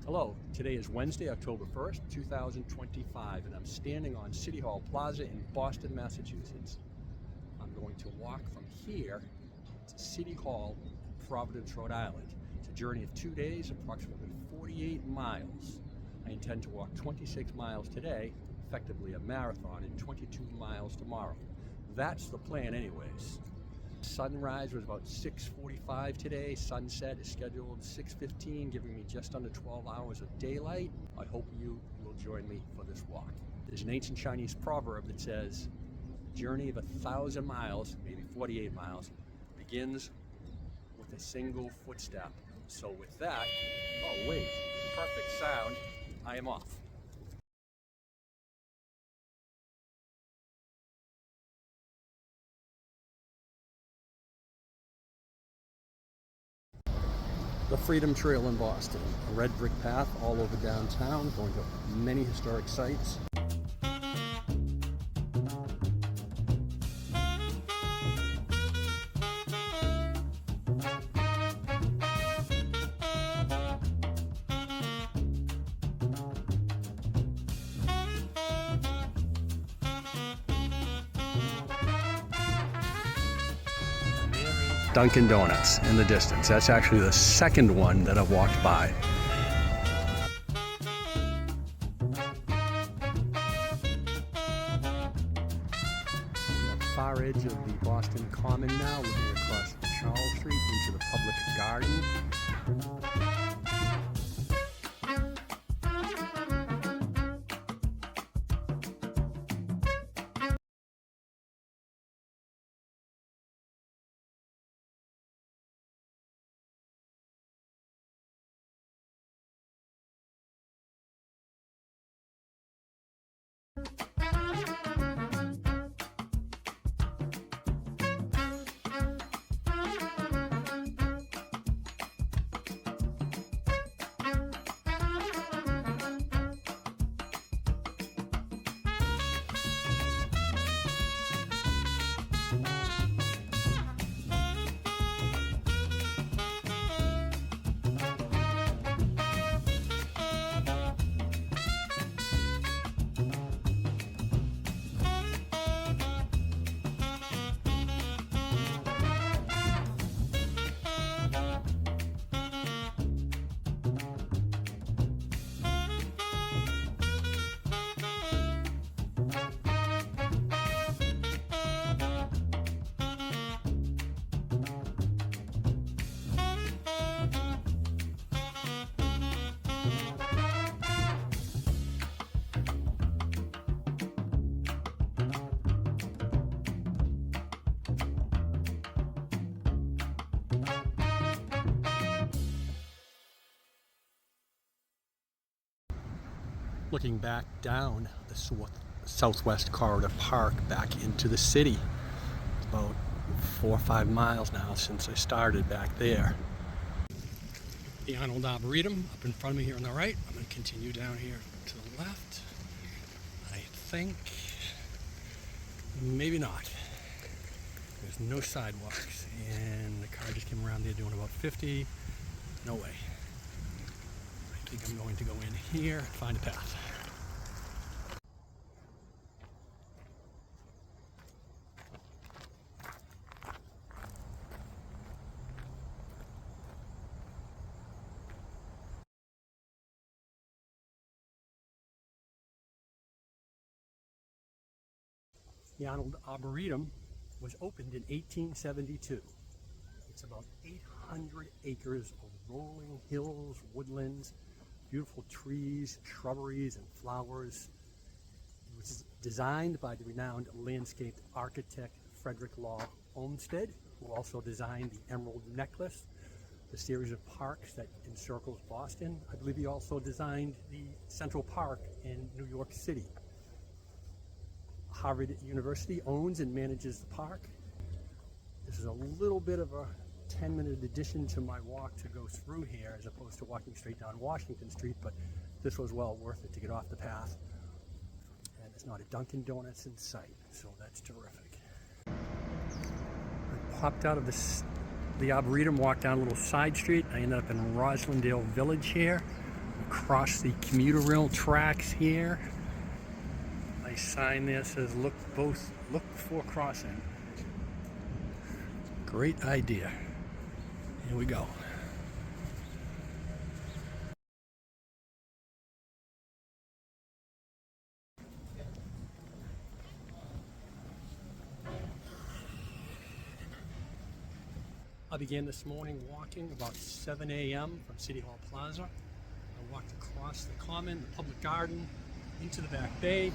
Hello, today is Wednesday, October 1st, 2025, and I'm standing on City Hall Plaza in Boston, Massachusetts. I'm going to walk from here to City Hall, Providence, Rhode Island. It's a journey of 2 days, approximately 48 miles. I intend to walk 26 miles today, effectively a marathon, and 22 miles tomorrow. That's the plan anyways. Sunrise was about 6:45 today. Sunset is scheduled 6:15, giving me just under 12 hours of daylight. I hope you will join me for this walk. There's an ancient Chinese proverb that says, "The journey of 1,000 miles, maybe 48 miles, begins with a single footstep." So with that, oh wait, perfect sound, I am off. The Freedom Trail in Boston, a red brick path all over downtown, going to many historic sites. Dunkin' Donuts in the distance. That's actually the second one that I've walked by. On the far edge of the Boston Common now, looking across Charles Street into the public garden. Looking back down the southwest corridor park back into the city. It's about 4 or 5 miles now since I started back there. The Arnold Arboretum up in front of me here on the right. I'm going to continue down here to the left. I think, maybe not. There's no sidewalks and the car just came around there doing about 50. No way. I think I'm going to go in here and find a path. The Arnold Arboretum was opened in 1872. It's about 800 acres of rolling hills, woodlands, beautiful trees, shrubberies, and flowers. It was designed by the renowned landscape architect Frederick Law Olmsted, who also designed the Emerald Necklace, the series of parks that encircles Boston. I believe he also designed the Central Park in New York City. Harvard University owns and manages the park. This is a little bit of a 10-minute addition to my walk to go through here as opposed to walking straight down Washington Street, but this was well worth it to get off the path. And there's not a Dunkin' Donuts in sight, so that's terrific. I popped out of the Arboretum, walked down a little side street. I ended up in Roslindale Village here. Across the commuter rail tracks here. Nice sign there says look before crossing. Great idea. Here we go. I began this morning walking about 7 a.m. from City Hall Plaza. I walked across the common, the public garden, into the back bay,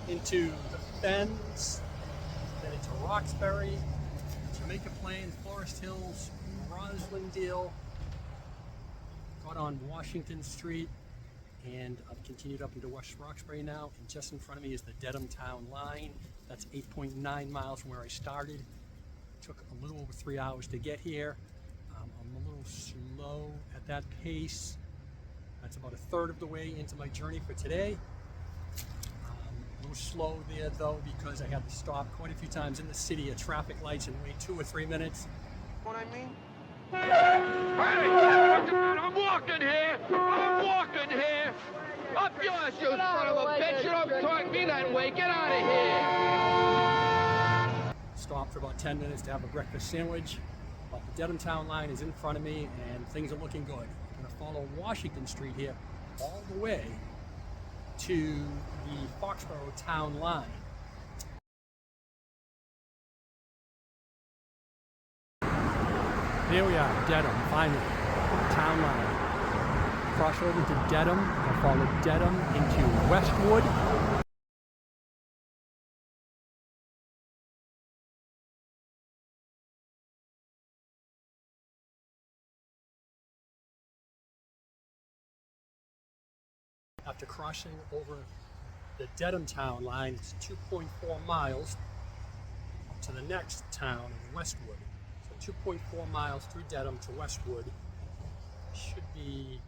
into the Fens, then into Roxbury, Jamaica Plains, Forest Hills, Roslindale, got on Washington Street, and I've continued up into West Roxbury now, and just in front of me is the Dedham town line. That's 8.9 miles from where I started. Took a little over 3 hours to get here. I'm a little slow at that pace. That's about a third of the way into my journey for today. A little slow there though because I had to stop quite a few times in the city at traffic lights and wait 2 or 3 minutes. What I mean? Hey, I'm walking here! I'm walking here! Up yours, you son of a bitch! You don't talk me that way! Get out of here! Stopped for about 10 minutes to have a breakfast sandwich. But the Dedham town line is in front of me and things are looking good. I'm going to follow Washington Street here all the way to the Foxborough town line. Here we are, Dedham, finally, town line. Cross over to Dedham, I'll follow Dedham into Westwood. After crossing over the Dedham town line, it's 2.4 miles to the next town of Westwood. So 2.4 miles through Dedham to Westwood should be,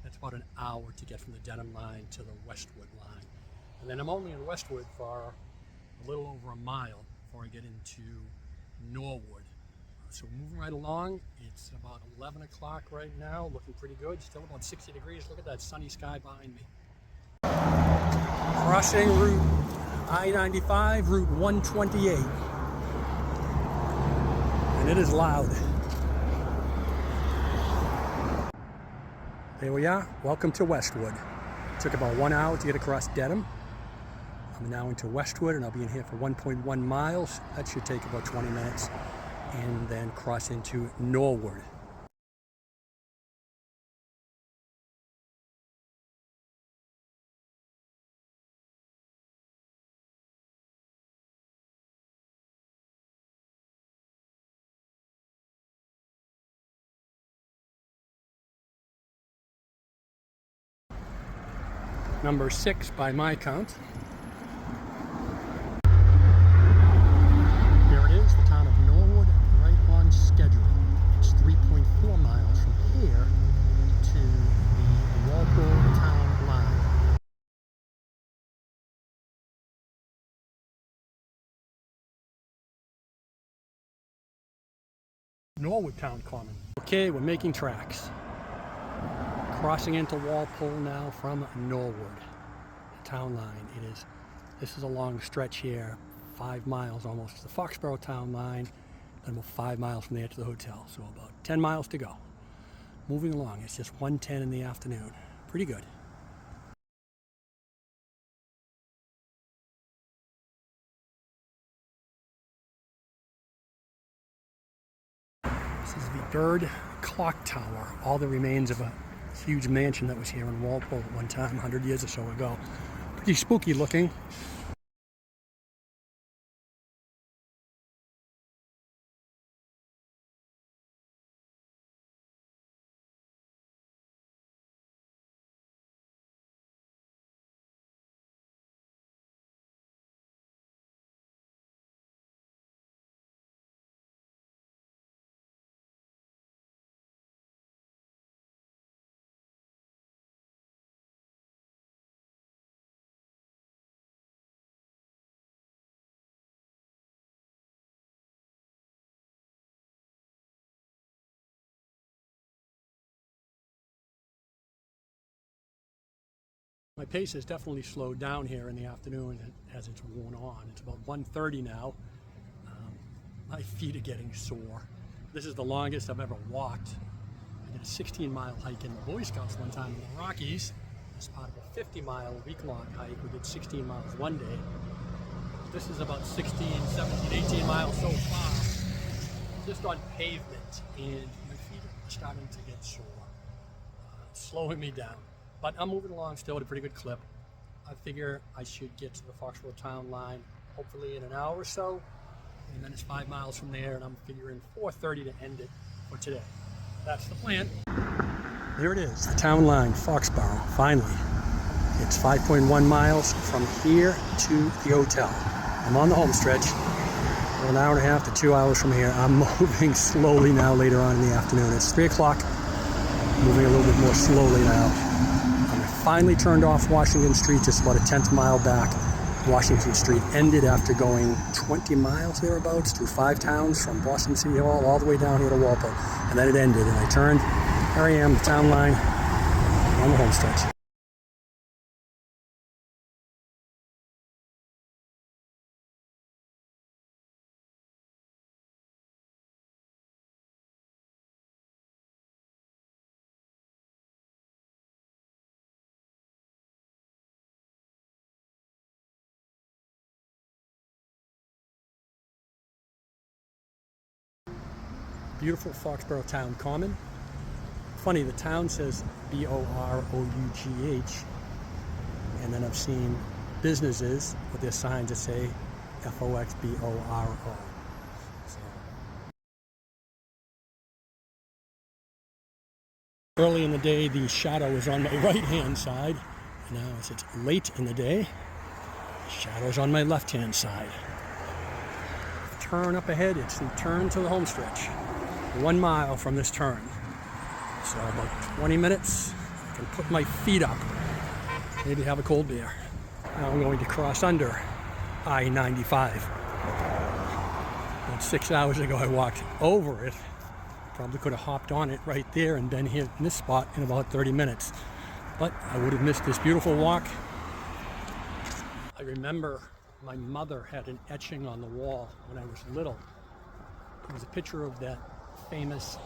that's about an hour to get from the Dedham line to the Westwood line. And then I'm only in Westwood for a little over a mile before I get into Norwood. So moving right along, it's about 11 o'clock right now, looking pretty good, still about 60 degrees. Look at that sunny sky behind me. Crossing Route I-95, Route 128. And it is loud. There we are, welcome to Westwood. It took about 1 hour to get across Dedham. I'm now into Westwood and I'll be in here for 1.1 miles. That should take about 20 minutes. And then cross into Norwood. Number 6 by my count. Here it is, the town of Norwood, right on schedule. It's 3.4 miles from here to the Walpole town line. Norwood town common. Okay, we're making tracks. Crossing into Walpole now from Norwood, the town line. This is a long stretch here, 5 miles almost to the Foxborough town line, then about 5 miles from there to the hotel, so about 10 miles to go. Moving along, it's just 1:10 in the afternoon. Pretty good. This is the Bird Clock Tower, all the remains of a huge mansion that was here in Walpole at one time, 100 years or so ago. Pretty spooky looking. My pace has definitely slowed down here in the afternoon as it's worn on. It's about 1:30 now. My feet are getting sore. This is the longest I've ever walked. I did a 16-mile hike in the Boy Scouts one time in the Rockies. As part of a 50-mile week-long hike. We did 16 miles one day. This is about 16, 17, 18 miles so far, just on pavement, and my feet are starting to get sore. It's slowing me down, but I'm moving along still at a pretty good clip. I figure I should get to the Foxborough town line hopefully in an hour or so, and then it's 5 miles from there, and I'm figuring 4:30 to end it for today. That's the plan. There it is, the town line, Foxborough, finally. It's 5.1 miles from here to the hotel. I'm on the home stretch. An hour and a half to 2 hours from here. I'm moving slowly now later on in the afternoon. It's 3 o'clock, moving a little bit more slowly now. I finally turned off Washington Street, just about a 10th mile back. Washington Street ended after going 20 miles thereabouts through 5 towns from Boston City Hall all the way down here to Walpole. And then it ended, and I turned. Here I am, the town line, on the home stretch. Beautiful Foxborough Town Common. Funny, the town says B-O-R-O-U-G-H, and then I've seen businesses with their signs that say F-O-X-B-O-R-O. So. Early in the day, the shadow was on my right-hand side. Now, as it's late in the day, the shadow's on my left-hand side. Turn up ahead, it's the turn to the home stretch. 1 mile from this turn. So about 20 minutes, I can put my feet up, maybe have a cold beer. Now I'm going to cross under I-95. About 6 hours ago I walked over it. Probably could have hopped on it right there and been here in this spot in about 30 minutes. But I would have missed this beautiful walk. I remember my mother had an etching on the wall when I was little. It was a picture of that famous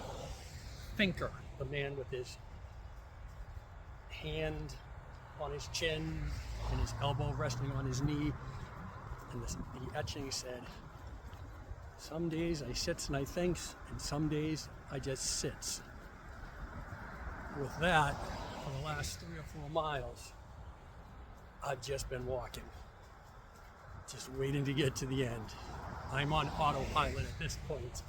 thinker, the man with his hand on his chin and his elbow resting on his knee. And the etching said, "Some days I sits and I thinks, and some days I just sits." With that, for the last 3 or 4 miles, I've just been walking, just waiting to get to the end. I'm on autopilot at this point.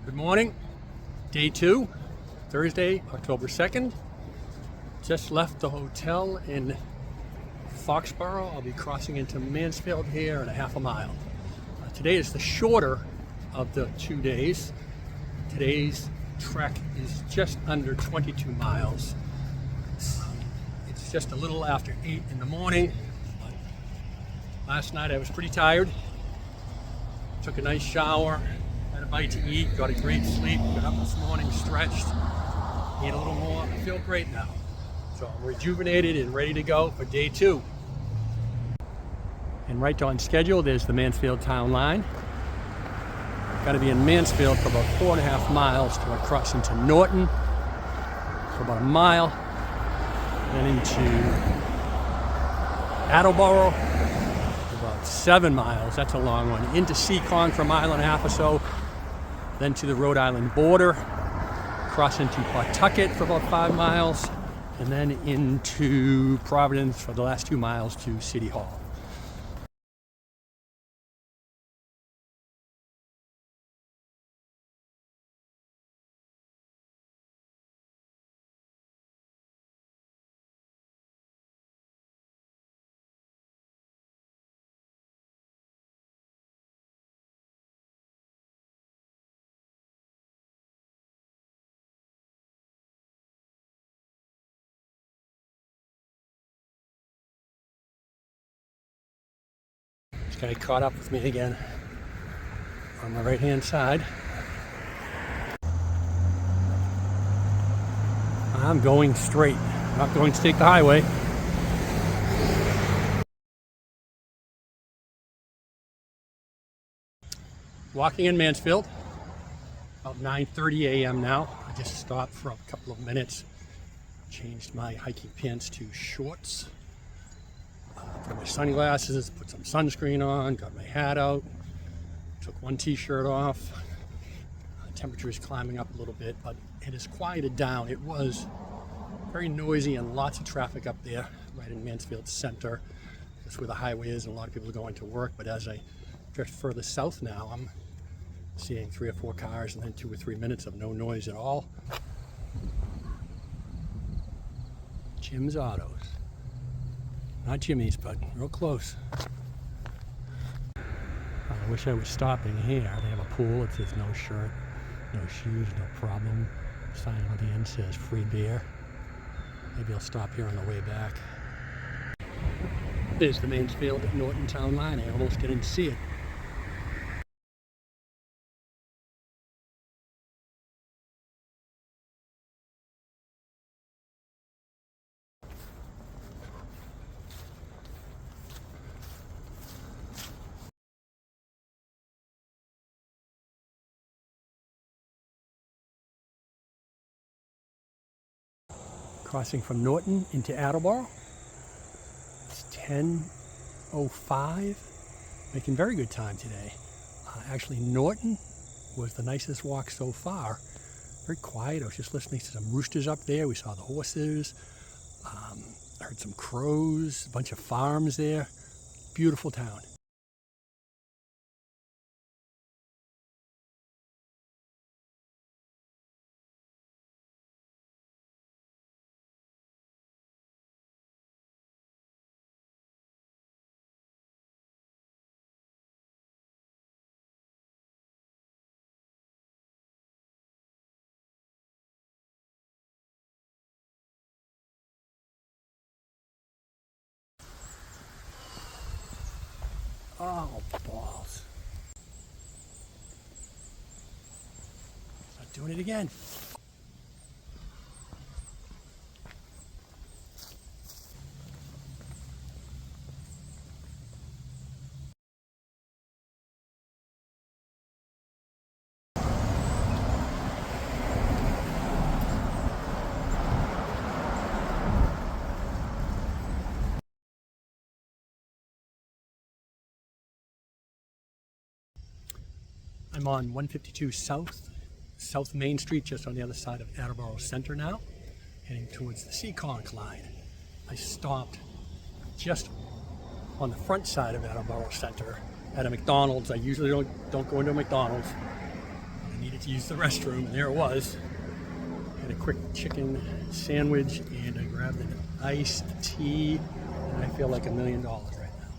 Good morning, day 2, Thursday, October 2nd. Just left the hotel in Foxborough. I'll be crossing into Mansfield here in a half a mile. Today is the shorter of the 2 days. Today's trek is just under 22 miles. It's just a little after 8 in the morning. Last night I was pretty tired. Took a nice shower, had a bite to eat, got a great sleep, got up this morning, stretched, ate a little more. I feel great now. So I'm rejuvenated and ready to go for day 2. And right on schedule, there's the Mansfield town line. Got to be in Mansfield for about 4.5 miles till I cross into Norton for about a mile, then into Attleboro for about 7 miles. That's a long one. Into Seekonk for a mile and a half or so, then to the Rhode Island border, cross into Pawtucket for about 5 miles, and then into Providence for the last 2 miles to City Hall. This guy caught up with me again on my right hand side. I'm going straight. I'm not going to take the highway. Walking in Mansfield, about 9:30 a.m. now. I just stopped for a couple of minutes, changed my hiking pants to shorts, put on my sunglasses, put some sunscreen on, got my hat out, took one t-shirt off. The temperature is climbing up a little bit, but it has quieted down. It was very noisy and lots of traffic up there, right in Mansfield Center. That's where the highway is, and a lot of people are going to work. But as I drift further south now, I'm seeing 3 or 4 cars and then 2 or 3 minutes of no noise at all. Jim's Autos. Not Jimmy's, but real close. I wish I was stopping here. They have a pool. It says no shirt, no shoes, no problem. Sign on the end says free beer. Maybe I'll stop here on the way back. There's the Mansfield Norton town line. I almost didn't see it. Crossing from Norton into Attleboro. It's 10:05. Making very good time today. Actually, Norton was the nicest walk so far. Very quiet. I was just listening to some roosters up there. We saw the horses. I heard some crows, a bunch of farms there. Beautiful town. Oh, balls. Not doing it again. I'm on 152 South Main Street, just on the other side of Attleboro Center now, heading towards the Seekonk line. I stopped just on the front side of Attleboro Center at a McDonald's. I usually don't go into a McDonald's. I needed to use the restroom, and there it was. Had a quick chicken sandwich, and I grabbed an iced tea, and I feel like $1 million right now.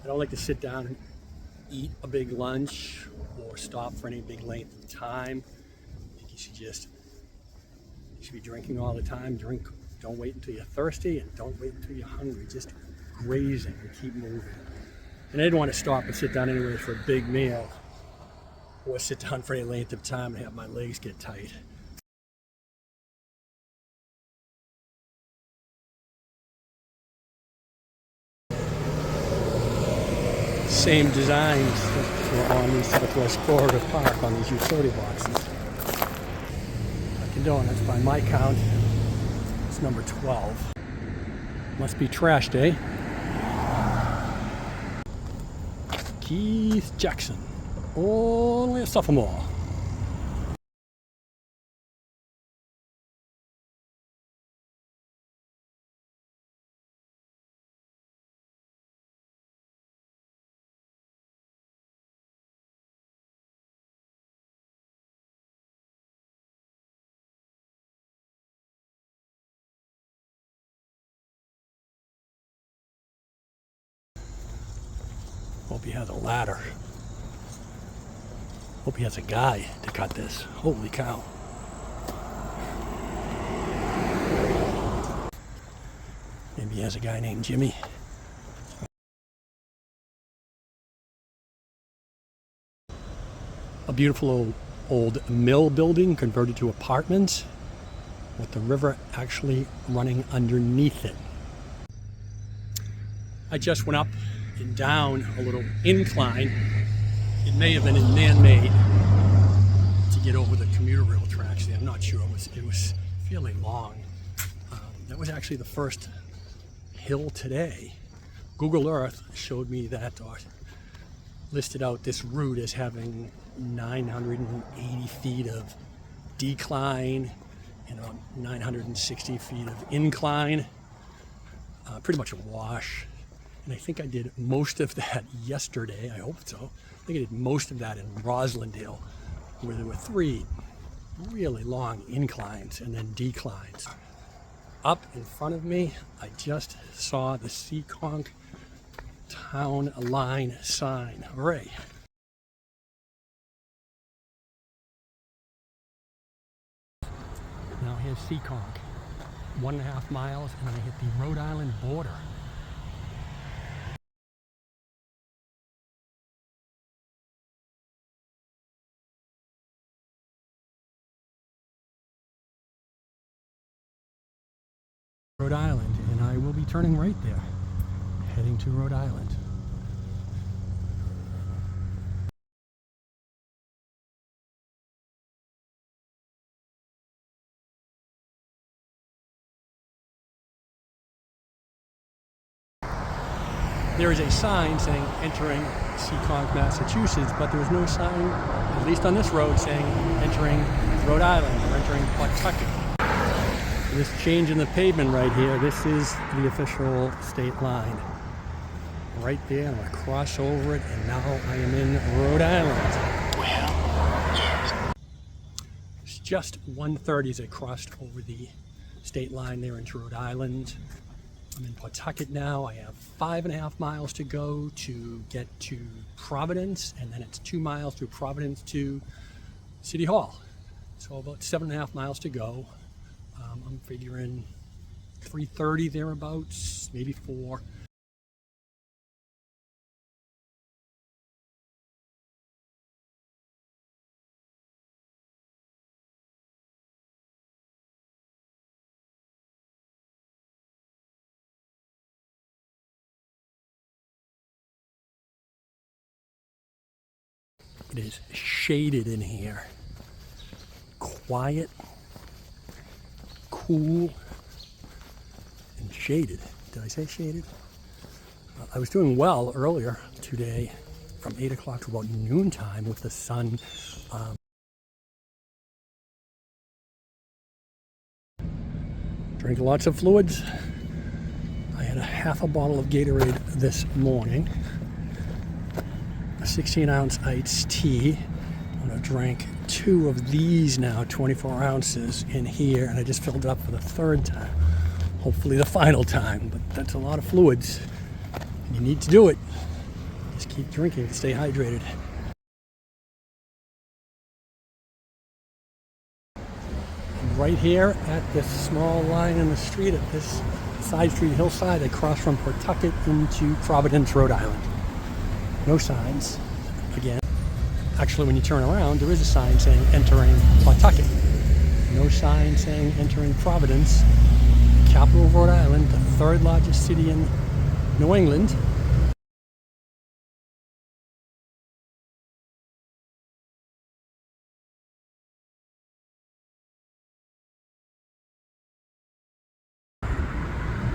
I don't like to sit down and eat a big lunch or stop for any big length of time. I think you should be drinking all the time. Drink, don't wait until you're thirsty, and don't wait until you're hungry. Just grazing and keep moving. And I didn't want to stop and sit down anyway for a big meal or sit down for any length of time and have my legs get tight. Same designs that were on the Southwest Florida Park on these utility boxes. Dunkin' Donuts, by my count, it's number 12. Must be trash day. Keith Jackson, only a sophomore. Hope he has a ladder. Hope he has a guy to cut this. Holy cow. Maybe he has a guy named Jimmy. A beautiful old old mill building converted to apartments with the river actually running underneath it. I just went up and down a little incline. It may have been man-made to get over the commuter rail tracks there. I'm not sure. It was fairly long. That was actually the first hill today. Google Earth showed me that, or listed out this route as having 980 feet of decline and 960 feet of incline. Pretty much a wash. And I think I did most of that yesterday. I hope so. I think I did most of that in Roslindale, where there were 3 really long inclines and then declines. Up in front of me, I just saw the Seekonk town line sign. Hooray! Now here's Seekonk, 1.5 miles, and I hit the Rhode Island border. Rhode Island, and I will be turning right there, heading to Rhode Island. There is a sign saying entering Seekonk, Massachusetts, but there is no sign, at least on this road, saying entering Rhode Island or entering Pawtucket. This change in the pavement right here, this is the official state line. Right there, I'm going to cross over it, and now I am in Rhode Island. Well, yes. It's just 1:30 as I crossed over the state line there into Rhode Island. I'm in Pawtucket now. I have 5.5 miles to go to get to Providence, and then it's 2 miles through Providence to City Hall. So about 7.5 miles to go. I'm figuring 3:30 thereabouts, maybe 4. It is shaded in here. Quiet, cool, and shaded. Did I say shaded? I was doing well earlier today from 8 o'clock to about noontime with the sun. Drink lots of fluids. I had a half a bottle of Gatorade this morning. A 16-ounce iced tea. I'm going to drink 2 of these now, 24 ounces in here, and I just filled it up for the 3rd time. Hopefully the final time, but that's a lot of fluids. You need to do it. Just keep drinking to stay hydrated. And right here at this small line in the street, at this side street hillside, I cross from Pawtucket into Providence, Rhode Island. No signs. Again, actually when you turn around, there is a sign saying entering Pawtucket. No sign saying entering Providence, capital of Rhode Island, the 3rd largest city in New England.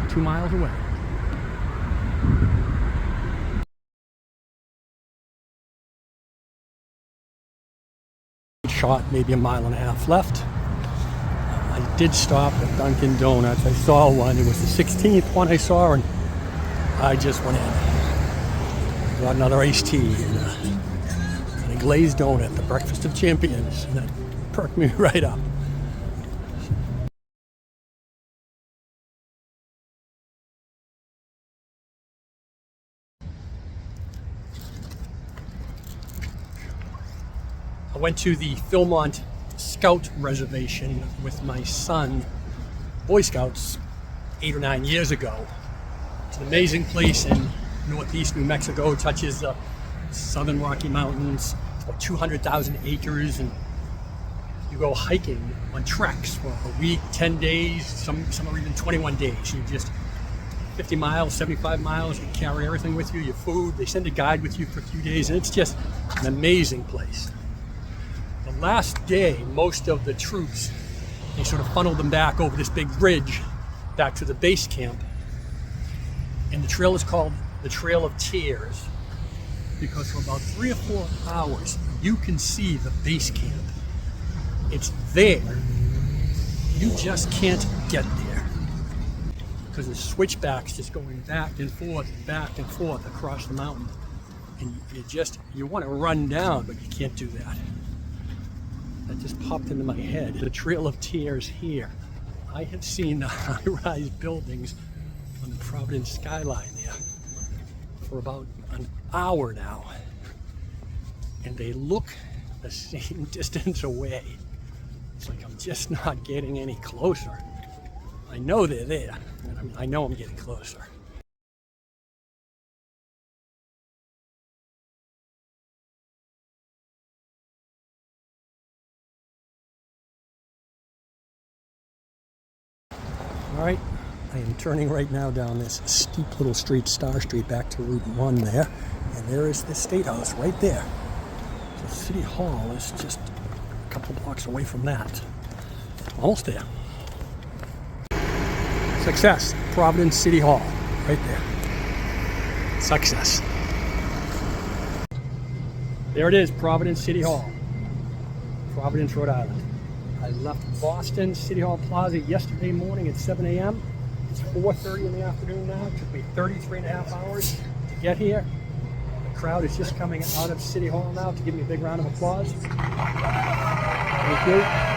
Two miles away. Shot, maybe 1.5 miles left. I did stop at Dunkin' Donuts. I saw one. It was the 16th one I saw, and I just went in. Got another iced tea and a glazed donut, the breakfast of champions, and that perked me right up. I went to the Philmont Scout Reservation with my son, Boy Scouts, 8 or 9 years ago. It's an amazing place in northeast New Mexico. It touches the southern Rocky Mountains. It's about 200,000 acres, and go hiking on treks for a week, 10 days, some are even 21 days. You just 50 miles, 75 miles, you carry everything with you, your food. They send a guide with you for a few days, and it's just an amazing place. The last day, most of the troops, they sort of funneled them back over this big bridge back to the base camp. And the trail is called the Trail of Tears because for about 3 or 4 hours, you can see the base camp. It's there. You just can't get there because the switchbacks just going back and forth across the mountain. And you want to run down, but you can't do that. That just popped into my head. The Trail of Tears here. I have seen the high-rise buildings on the Providence skyline there for about an hour now. And they look the same distance away. It's like I'm just not getting any closer. I know they're there. I know I'm getting closer. All right, I am turning right now down this steep little street, Star Street, back to Route 1 there. And there is the State House right there. So City Hall is just a couple blocks away from that. Almost there. Success. Providence City Hall, right there. Success. There it is, Providence City Hall. Providence, Rhode Island. I left Boston City Hall Plaza yesterday morning at 7 a.m. It's 4:30 in the afternoon now. It took me 33.5 hours to get here. The crowd is just coming out of City Hall now to give me a big round of applause. Thank you.